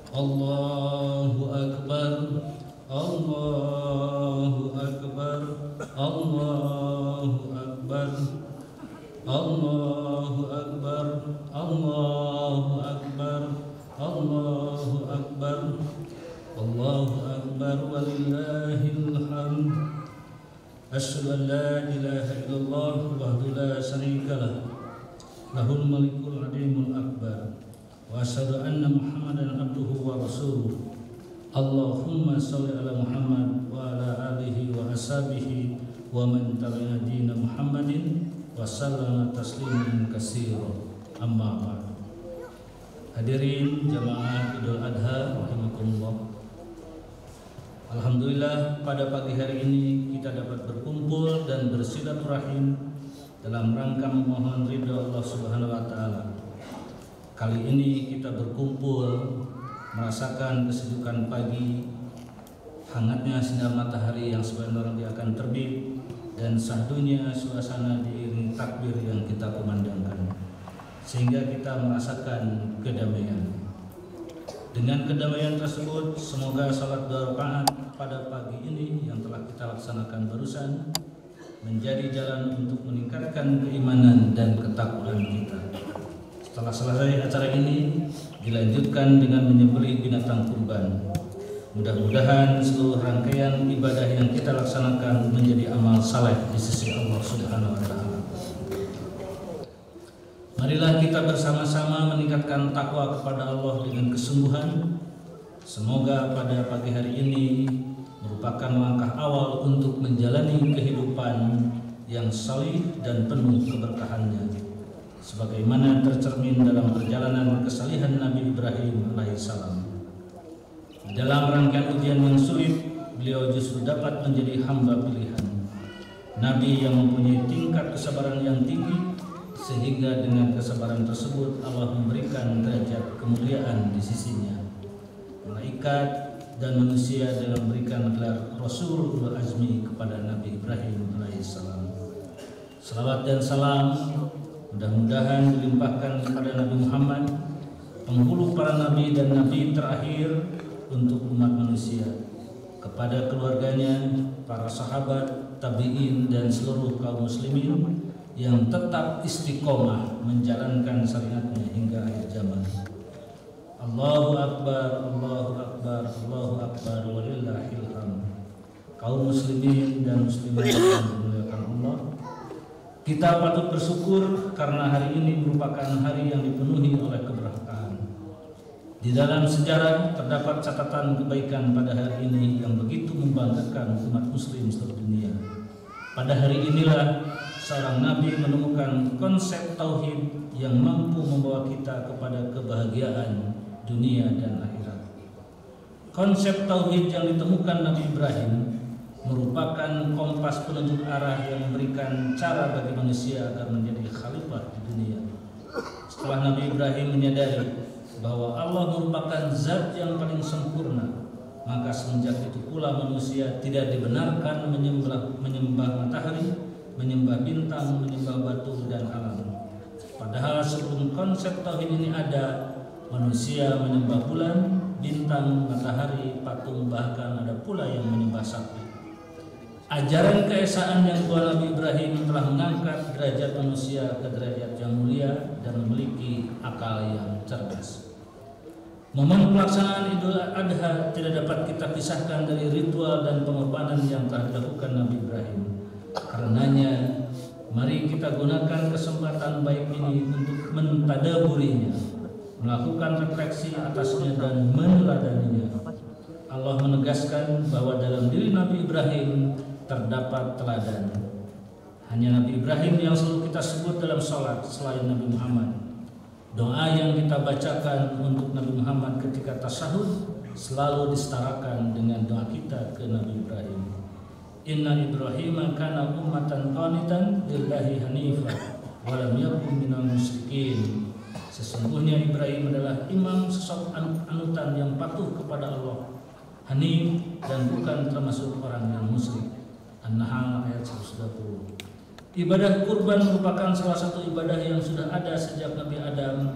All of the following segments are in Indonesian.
Allahu Akbar, Allahu Akbar, Allahu Akbar, Allahu Akbar, Allahu Akbar, Allahu Akbar, Allahu Akbar, walillahil hamd. Asyhadu an la ilaha illallah wahdahu la syarika lah, lahul malikul adimul akbar. Wa asyhadu anna Muhammadan abduhu wa rasuluh. Allahumma sholli ala Muhammad wa ala alihi wa ashabihi wa man tabi'a dina Muhammadin wa sallama tasliman katsira. Amma ba'd. Hadirin jamaah Idul Adha rahimakumullah. Alhamdulillah pada pagi hari ini kita dapat berkumpul dan bersilaturahim dalam rangka memohon ridha Allah Subhanahu wa taala. Kali ini kita berkumpul merasakan kesejukan pagi, hangatnya sinar matahari yang sebentar lagi akan terbit, dan sahdunya suasana diiringi takbir yang kita kumandangkan, sehingga kita merasakan kedamaian. Dengan kedamaian tersebut, semoga salat 2 rakaat pada pagi ini yang telah kita laksanakan barusan menjadi jalan untuk meningkatkan keimanan dan ketakwaan kita. Setelah selesai acara ini dilanjutkan dengan menyembelih binatang kurban. Mudah-mudahan seluruh rangkaian ibadah yang kita laksanakan menjadi amal saleh di sisi Allah Subhanahu wa taala. Marilah kita bersama-sama meningkatkan takwa kepada Allah dengan kesungguhan. Semoga pada pagi hari ini merupakan langkah awal untuk menjalani kehidupan yang salih dan penuh keberkahannya, sebagaimana tercermin dalam perjalanan kesalihan Nabi Ibrahim alaihissalam. Dalam rangkaian ujian yang sulit, beliau justru dapat menjadi hamba pilihan, Nabi yang mempunyai tingkat kesabaran yang tinggi, sehingga dengan kesabaran tersebut Allah memberikan derajat kemuliaan di sisinya. Malaikat dan manusia dalam memberikan gelar Rasulul Azmi kepada Nabi Ibrahim alaihissalam. Salawat dan salam mudah-mudahan dilimpahkan kepada Nabi Muhammad, penghulu para nabi dan nabi terakhir untuk umat manusia, kepada keluarganya, para sahabat, tabi'in, dan seluruh kaum muslimin yang tetap istiqomah menjalankan syariatnya hingga akhir zaman. Allahu Akbar, Allahu Akbar, Allahu Akbar, walillahil hamd. Kaum muslimin dan muslimat yang dimuliakan Allah, kita patut bersyukur karena hari ini merupakan hari yang dipenuhi oleh keberkahan. Di dalam sejarah terdapat catatan kebaikan pada hari ini yang begitu membanggakan umat muslim seluruh dunia. Pada hari inilah seorang nabi menemukan konsep tauhid yang mampu membawa kita kepada kebahagiaan dunia dan akhirat. Konsep tauhid yang ditemukan Nabi Ibrahim merupakan kompas penunjuk arah yang memberikan cara bagi manusia agar menjadi khalifah di dunia. Setelah Nabi Ibrahim menyadari bahwa Allah merupakan zat yang paling sempurna, maka semenjak itu pula manusia tidak dibenarkan menyembah matahari, menyembah bintang, menyembah batu dan alam. Padahal sebelum konsep tauhid ini ada, manusia menyembah bulan, bintang, matahari, patung, bahkan ada pula yang menyembah sapi. Ajaran keesaan yang Tuhan Nabi Ibrahim telah mengangkat derajat manusia ke derajat yang mulia dan memiliki akal yang cerdas. Momen pelaksanaan Idul Adha tidak dapat kita pisahkan dari ritual dan pengorbanan yang telah dilakukan Nabi Ibrahim. Karenanya, mari kita gunakan kesempatan baik ini untuk mentadaburinya, melakukan refleksi atasnya dan meneladaninya. Allah menegaskan bahwa dalam diri Nabi Ibrahim terdapat teladan. Hanya Nabi Ibrahim yang selalu kita sebut dalam sholat selain Nabi Muhammad. Doa yang kita bacakan untuk Nabi Muhammad ketika tasyahud selalu disetarakan dengan doa kita ke Nabi Ibrahim. Inna Ibrahim kana ummatan qanitan lillahi hanifah wa lam yakun minal musyrikin. Sesungguhnya Ibrahim adalah imam sosok anutan yang patuh kepada Allah, hanif, dan bukan termasuk orang yang musyrik. An-Nahl ayat 120. Ibadah kurban merupakan salah satu ibadah yang sudah ada sejak Nabi Adam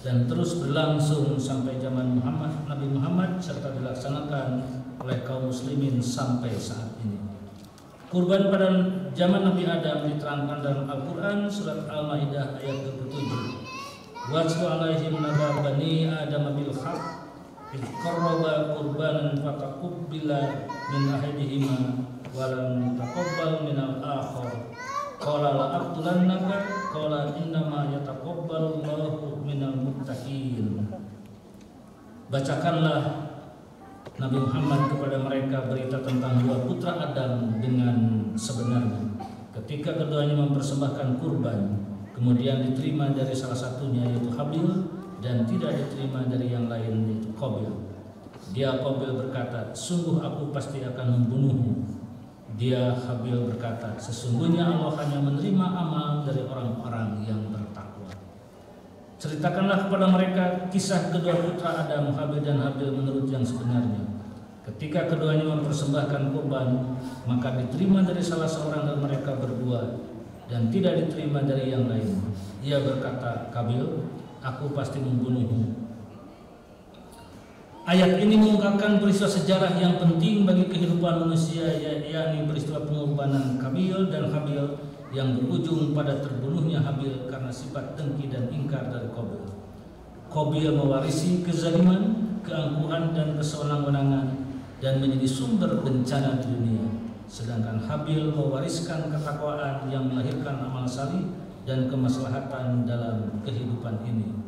dan terus berlangsung sampai zaman Nabi Muhammad serta dilaksanakan oleh kaum muslimin sampai saat ini. Kurban pada zaman Nabi Adam diterangkan dalam Al-Quran surat Al-Maidah ayat 27. Watlu alaihim naba bani Adam bil haq id qarraba qurbanan fataqabbala min ahadihima wa lam taqabbal min al-akhar qala la aqtulannaka qala innama yataqabbalu Allahu minal muttaqin. Bacakanlah Nabi Muhammad kepada mereka berita tentang dua putra Adam dengan sebenarnya. Ketika keduanya mempersembahkan kurban, kemudian diterima dari salah satunya yaitu Habil dan tidak diterima dari yang lain yaitu Qabil. Dia Qabil berkata, sungguh aku pasti akan membunuhmu. Dia Habil berkata, sesungguhnya Allah hanya menerima amal dari orang-orang yang bertakwa. Ceritakanlah kepada mereka kisah kedua putra Adam, Habil dan Habil menurut yang sebenarnya. Ketika keduanya mempersembahkan kurban, maka diterima dari salah seorang dari mereka berdua dan tidak diterima dari yang lain. Ia berkata, Qabil, aku pasti membunuhmu. Ayat ini mengungkapkan peristiwa sejarah yang penting bagi kehidupan manusia, yakni peristiwa pengorbanan Qabil dan Habil yang berujung pada terbunuhnya Habil karena sifat dengki dan ingkar dari Qabil. Qabil mewarisi kezaliman, keangkuhan dan kesewenang-wenangan dan menjadi sumber bencana di dunia, sedangkan Habil mewariskan ketakwaan yang melahirkan amal salih dan kemaslahatan dalam kehidupan ini.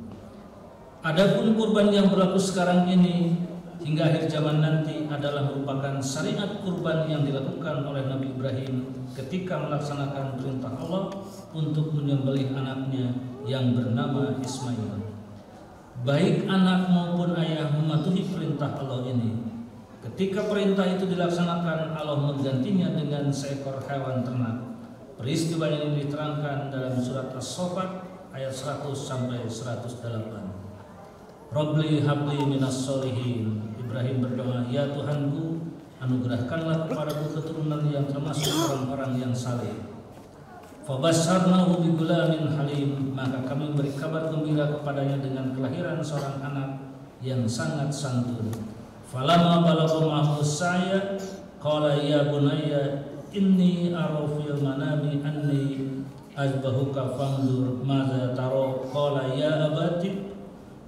Adapun kurban yang berlaku sekarang ini hingga akhir zaman nanti adalah merupakan syariat kurban yang dilakukan oleh Nabi Ibrahim ketika melaksanakan perintah Allah untuk menyembelih anaknya yang bernama Ismail. Baik anak maupun ayah mematuhi perintah Allah ini. Ketika perintah itu dilaksanakan, Allah menggantinya dengan seekor hewan ternak. Peristiwa ini diterangkan dalam surat As-Saffat ayat 100 sampai 108. Robli habli minas solihin. Ibrahim berdoa, ya Tuhanku, anugerahkanlah kepadaku keturunan yang termasuk orang-orang yang saleh. Fabasyarnahu bigulamin halim, maka kami beri kabar gembira kepadanya dengan kelahiran seorang anak yang sangat santun. Falamma balagha ma'ahu sa'ya qala ya bunayya inni ara fil manami anni azbahuka fanzur madza tara qala ya abati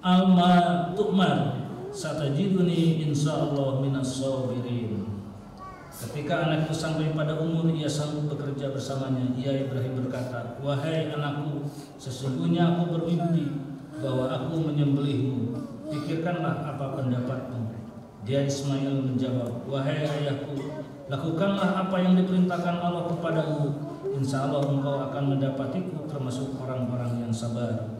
alma tu'mar satajiduni insyaallah minas sabirin. Ketika anak itu sampai pada umur ia sanggup bekerja bersamanya, ia Ibrahim berkata, wahai anakku, sesungguhnya aku bermimpi bahwa aku menyembelihmu. Pikirkanlah apa pendapatmu. Dia Ismail menjawab, wahai ayahku, lakukanlah apa yang diperintahkan Allah kepadamu. Insya Allah engkau akan mendapatiku termasuk orang-orang yang sabar.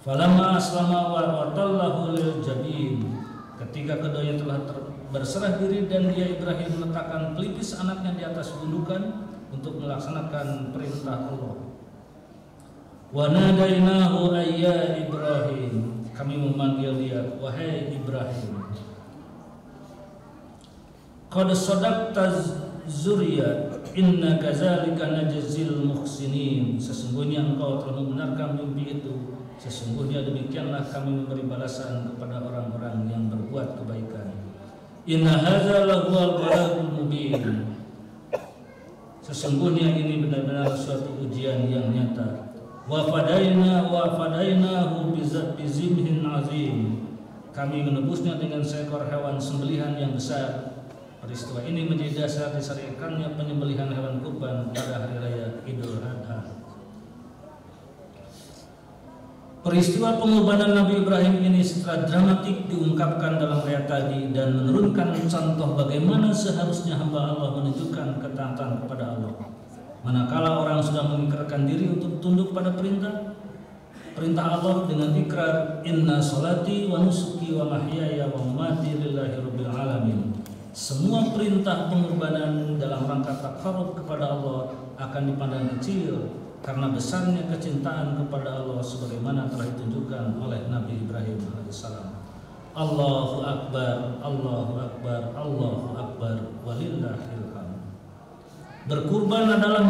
Falamma aslama wa tallahu lil jabin. Ketika keduanya telah berserah diri dan dia Ibrahim meletakkan pelipis anaknya di atas gundukan untuk melaksanakan perintah Allah. Wa nadainahu ayya Ibrahim. Kami memanggil dia, wahai Ibrahim. Qad sadaqta zuriya inna kadzalika najzil muhsinin. Sesungguhnya engkau telah membenarkan mimpi itu. Sesungguhnya demikianlah kami memberi balasan kepada orang-orang yang berbuat kebaikan. Inna hadza lahuwal balagul mubin. Sesungguhnya ini benar-benar suatu ujian yang nyata. Wa fadainahu bizibhin azim. Kami menebusnya dengan seekor hewan sembelihan yang besar. Peristiwa ini menjadi dasar disyariatkannya penyembelihan hewan kurban pada hari raya Idul Adha. Peristiwa pengorbanan Nabi Ibrahim ini secara dramatik diungkapkan dalam ayat tadi dan menurunkan contoh bagaimana seharusnya hamba Allah menunjukkan ketaatan kepada Allah. Manakala orang sudah mengikirkan diri untuk tunduk pada perintah Allah dengan ikrar inna salati wa nusuki wa mahyaya wa mamati lillahi rabbil alamin. Semua perintah pengorbanan dalam rangka takarrub kepada Allah akan dipandang kecil karena besarnya kecintaan kepada Allah sebagaimana telah ditunjukkan oleh Nabi Ibrahim alaihissalam. Allahu Akbar, Allahu Akbar, Allahu Akbar, walillahil hamd. Berkurban adalah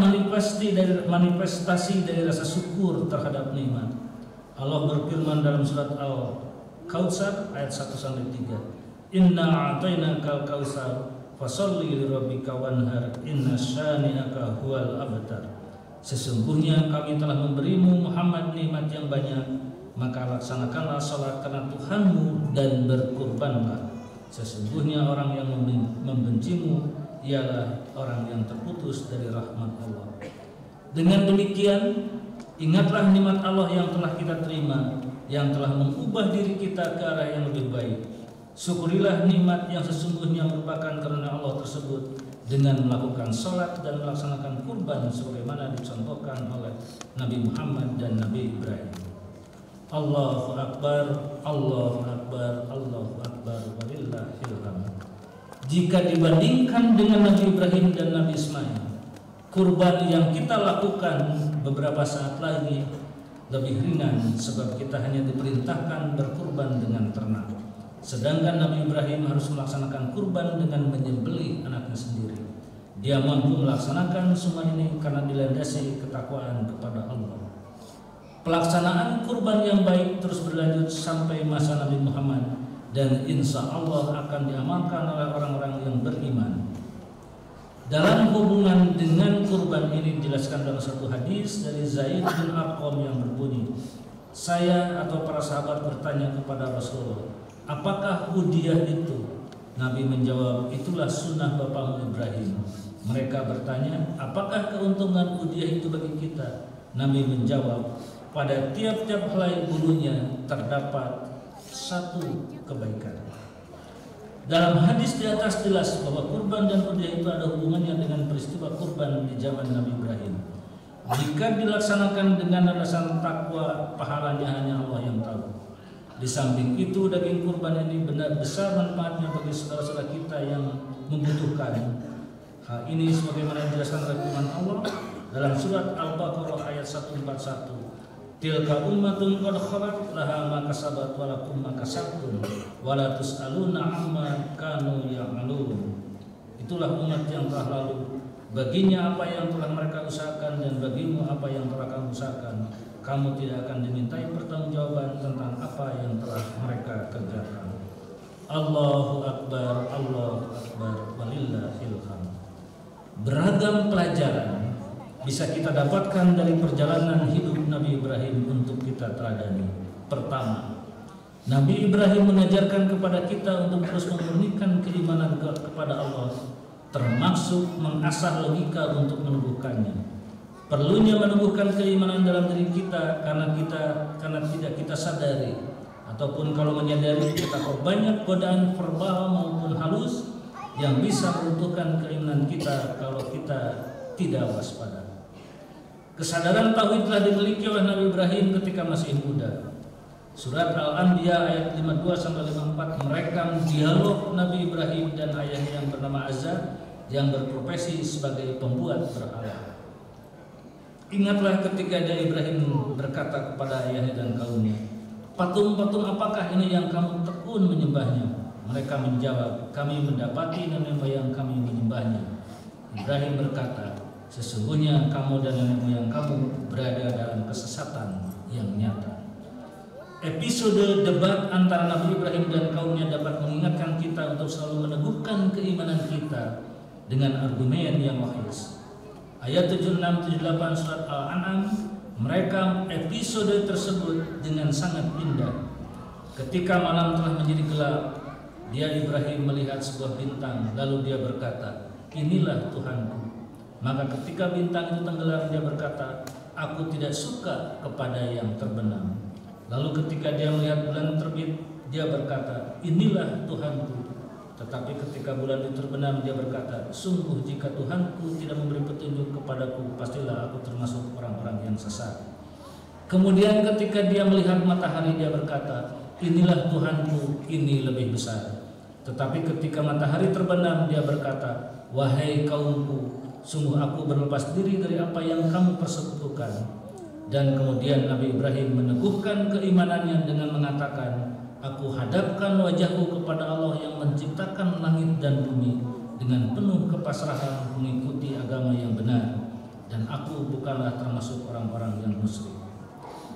manifestasi dari rasa syukur terhadap nikmat. Allah berfirman dalam surat Al-Kautsar ayat 1-3, Inna a'tainakal kautsar fasholli lirabbika wanhar inna syani'aka huwal abtar. Sesungguhnya kami telah memberimu Muhammad nikmat yang banyak, maka laksanakanlah salat karena Tuhanmu dan berkurbanlah. Sesungguhnya orang yang membencimu ialah orang yang terputus dari rahmat Allah. Dengan demikian, ingatlah nikmat Allah yang telah kita terima, yang telah mengubah diri kita ke arah yang lebih baik. Syukurilah nikmat yang sesungguhnya merupakan karena Allah tersebut dengan melakukan sholat dan melaksanakan kurban sebagaimana dicontohkan oleh Nabi Muhammad dan Nabi Ibrahim. Allahu Akbar, Allahu Akbar, Allahu Akbar, walillahil hamd. Jika dibandingkan dengan Nabi Ibrahim dan Nabi Ismail, kurban yang kita lakukan beberapa saat lagi lebih ringan, sebab kita hanya diperintahkan berkurban dengan ternak. Sedangkan Nabi Ibrahim harus melaksanakan kurban dengan menyembelih anaknya sendiri. Dia mampu melaksanakan semua ini karena dilandasi ketakwaan kepada Allah. Pelaksanaan kurban yang baik terus berlanjut sampai masa Nabi Muhammad, dan insya Allah akan diamalkan oleh orang-orang yang beriman. Dalam hubungan dengan kurban ini dijelaskan dalam satu hadis dari Zaid bin Arqam yang berbunyi, saya atau para sahabat bertanya kepada Rasulullah, apakah hudiyah itu? Nabi menjawab, itulah sunnah bapakmu Ibrahim. Mereka bertanya, apakah keuntungan hudiyah itu bagi kita? Nabi menjawab, pada tiap-tiap helai bulunya terdapat satu kebaikan. Dalam hadis di atas jelas bahwa kurban dan hudiyah itu ada hubungannya dengan peristiwa kurban di zaman Nabi Ibrahim. Jika dilaksanakan dengan alasan takwa, pahalanya hanya Allah yang tahu. Di samping itu, daging kurban ini benar besar manfaatnya bagi saudara-saudara kita yang membutuhkan. Hal ini sebagaimana dijelaskan oleh firman Allah dalam surat Al-Baqarah ayat 141. Tilka ummatun qad khalat laha ma kasabat wa lakum ma kasabtum wa la tus'aluna amma kanu ya'malun. Itulah umat yang telah lalu, baginya apa yang telah mereka usahakan dan bagimu apa yang telah kamu usahakan. Kamu tidak akan dimintai pertanggungjawaban tentang apa yang telah mereka kerjakan. Allahu Akbar, Allahu Akbar, walillahil hamd. Beragam pelajaran bisa kita dapatkan dari perjalanan hidup Nabi Ibrahim untuk kita teladani. Pertama, Nabi Ibrahim mengajarkan kepada kita untuk terus memurnikan keimanan kepada Allah, termasuk mengasah logika untuk meneguhkannya. Perlunya menumbuhkan keimanan dalam diri kita karena tidak kita sadari, ataupun kalau menyadari kita banyak godaan verbal maupun halus yang bisa meruntuhkan keimanan kita kalau kita tidak waspada. Kesadaran tauhid telah dimiliki oleh Nabi Ibrahim ketika masih muda. Surat Al-Anbiya ayat 52-54 merekam dialog Nabi Ibrahim dan ayahnya yang bernama Azar yang berprofesi sebagai pembuat berhala. Ingatlah ketika dia Ibrahim berkata kepada ayahnya dan kaumnya, patung-patung apakah ini yang kamu tekun menyembahnya? Mereka menjawab, kami mendapati nenek moyang kami menyembahnya. Ibrahim berkata, sesungguhnya kamu dan nenek moyang kamu berada dalam kesesatan yang nyata. Episode debat antara Nabi Ibrahim dan kaumnya dapat mengingatkan kita untuk selalu meneguhkan keimanan kita dengan argumen yang wahis. Ayat 76-78 surat Al-An'am merekam episode tersebut dengan sangat indah. Ketika malam telah menjadi gelap, dia Ibrahim melihat sebuah bintang, lalu dia berkata, inilah Tuhanku. Maka ketika bintang itu tenggelam, dia berkata, aku tidak suka kepada yang terbenam. Lalu ketika dia melihat bulan terbit, dia berkata, inilah Tuhanku. Tetapi ketika bulan itu terbenam, dia berkata, sungguh jika Tuhanku tidak memberi petunjuk kepadaku, pastilah aku termasuk orang-orang yang sesat. Kemudian ketika dia melihat matahari, dia berkata, inilah Tuhanku, ini lebih besar. Tetapi ketika matahari terbenam, dia berkata, wahai kaumku, sungguh aku berlepas diri dari apa yang kamu persekutukan. Dan kemudian Nabi Ibrahim meneguhkan keimanannya dengan mengatakan, aku hadapkan wajahku kepada Allah yang menciptakan langit dan bumi dengan penuh kepasrahan mengikuti agama yang benar, dan aku bukanlah termasuk orang-orang yang musyrik.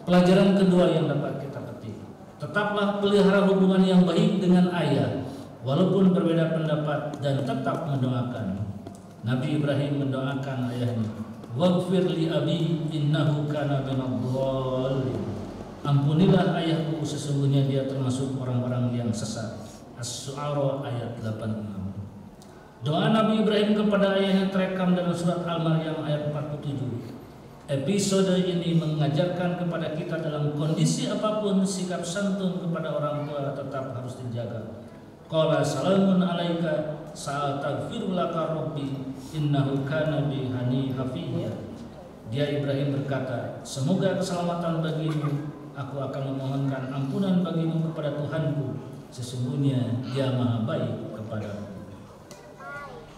Pelajaran kedua yang dapat kita petik, tetaplah pelihara hubungan yang baik dengan ayah, walaupun berbeda pendapat, dan tetap mendoakan. Nabi Ibrahim mendoakan ayahnya, "Waghfir li abi innahu kana minadh-dhalin." Ampunilah ayahku, sesungguhnya dia termasuk orang-orang yang sesat. As-Syu'ara ayat 86. Doa Nabi Ibrahim kepada ayahnya terekam dalam surat Al-Maryam ayat 47. Episode ini mengajarkan kepada kita dalam kondisi apapun sikap santun kepada orang tua tetap harus dijaga. Qala salamun alaika sa'astaghfiru laka rabbi innahu kana bi hanifiyya. Dia Ibrahim berkata, semoga keselamatan bagimu, aku akan memohonkan ampunan bagimu kepada Tuhanku, sesungguhnya Dia Maha baik kepadamu.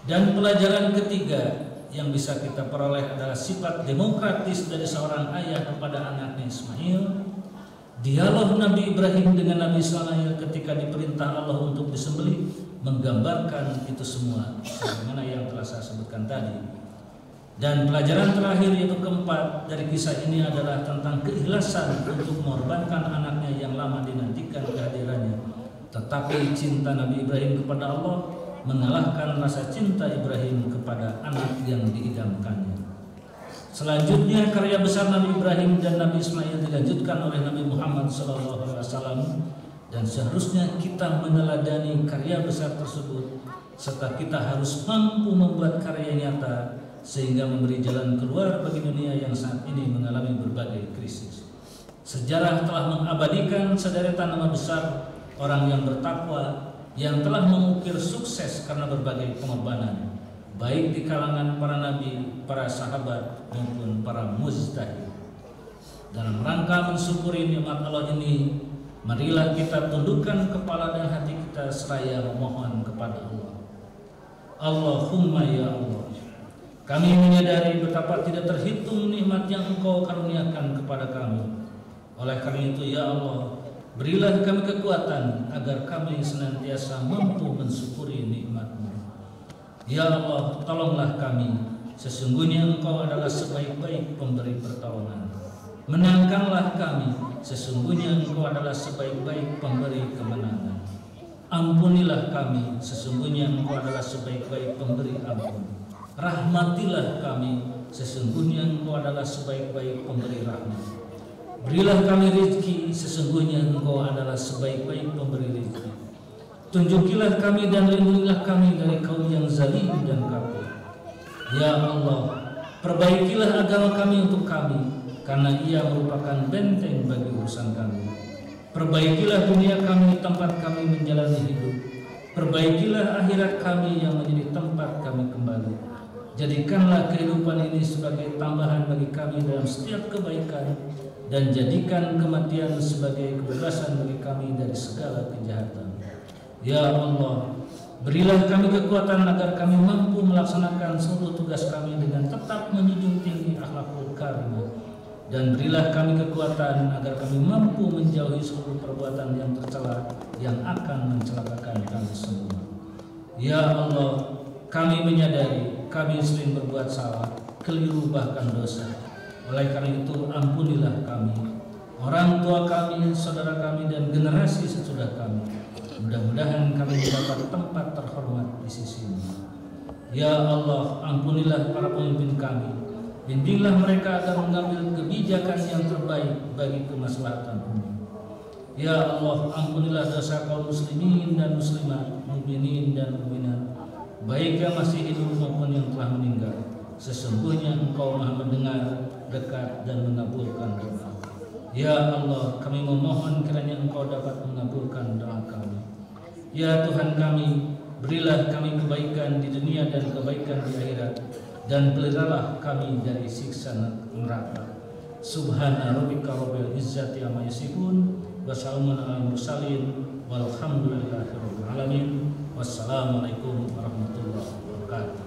Dan pelajaran ketiga yang bisa kita peroleh adalah sifat demokratis dari seorang ayah kepada anaknya Ismail. Dialog Nabi Ibrahim dengan Nabi Ismail ketika diperintah Allah untuk disembelih menggambarkan itu semua, sebagaimana yang telah saya sebutkan tadi. Dan pelajaran terakhir yaitu keempat dari kisah ini adalah tentang keikhlasan untuk mengorbankan anaknya yang lama dinantikan kehadirannya. Tetapi cinta Nabi Ibrahim kepada Allah mengalahkan rasa cinta Ibrahim kepada anak yang diidamkannya. Selanjutnya karya besar Nabi Ibrahim dan Nabi Ismail dilanjutkan oleh Nabi Muhammad SAW, dan seharusnya kita meneladani karya besar tersebut, serta kita harus mampu membuat karya nyata sehingga memberi jalan keluar bagi dunia yang saat ini mengalami berbagai krisis. Sejarah telah mengabadikan sederetan nama besar orang yang bertakwa yang telah mengukir sukses karena berbagai pengorbanan, baik di kalangan para nabi, para sahabat, maupun para mujtahid. Dalam rangka mensyukuri nikmat Allah ini, marilah kita tundukkan kepala dan hati kita seraya memohon kepada Allah. Allahumma ya Allah, kami menyadari betapa tidak terhitung nikmat yang Engkau karuniakan kepada kami. Oleh karena itu ya Allah, berilah kami kekuatan agar kami senantiasa mampu mensyukuri nikmat-Mu. Ya Allah, tolonglah kami, sesungguhnya Engkau adalah sebaik-baik pemberi pertolongan. Menangkanlah kami, sesungguhnya Engkau adalah sebaik-baik pemberi kemenangan. Ampunilah kami, sesungguhnya Engkau adalah sebaik-baik pemberi ampun. Rahmatilah kami, sesungguhnya Engkau adalah sebaik-baik pemberi rahmat. Berilah kami rezeki, sesungguhnya Engkau adalah sebaik-baik pemberi rezeki. Tunjukilah kami dan lindungilah kami dari kaum yang zalim dan kafir. Ya Allah, perbaikilah agama kami untuk kami, karena ia merupakan benteng bagi urusan kami. Perbaikilah dunia kami, tempat kami menjalani hidup. Perbaikilah akhirat kami yang menjadi tempat kami kembali. Jadikanlah kehidupan ini sebagai tambahan bagi kami dalam setiap kebaikan, dan jadikan kematian sebagai kebebasan bagi kami dari segala kejahatan. Ya Allah, berilah kami kekuatan agar kami mampu melaksanakan seluruh tugas kami dengan tetap menjunjung tinggi akhlakul karimah, dan berilah kami kekuatan agar kami mampu menjauhi seluruh perbuatan yang tercela yang akan mencelakakan kami semua. Ya Allah, kami menyadari kami sering berbuat salah, keliru, bahkan dosa. Oleh karena itu ampunilah kami, orang tua kami, saudara kami, dan generasi sesudah kami. Mudah-mudahan kami mendapat tempat terhormat di sisi-Mu. Ya Allah, ampunilah para pemimpin kami, bimbinglah mereka agar mengambil kebijakan yang terbaik bagi kemaslahatan umum. Ya Allah, ampunilah dosa kaum muslimin dan muslimat, mukminin dan mukminat, baik yang masih hidup maupun yang telah meninggal. Sesungguhnya Engkau Maha mendengar, dekat, dan mengabulkan doa. Ya Allah, kami memohon kiranya Engkau dapat mengabulkan doa kami. Ya Tuhan kami, berilah kami kebaikan di dunia dan kebaikan di akhirat, dan peliharalah kami dari siksa neraka. Subhana rabbika rabbil izzati amma yasifun, wa salamun alal mursalin, walhamdulillahi rabbil alamin. Wassalamualaikum warahmatullahi wabarakatuh.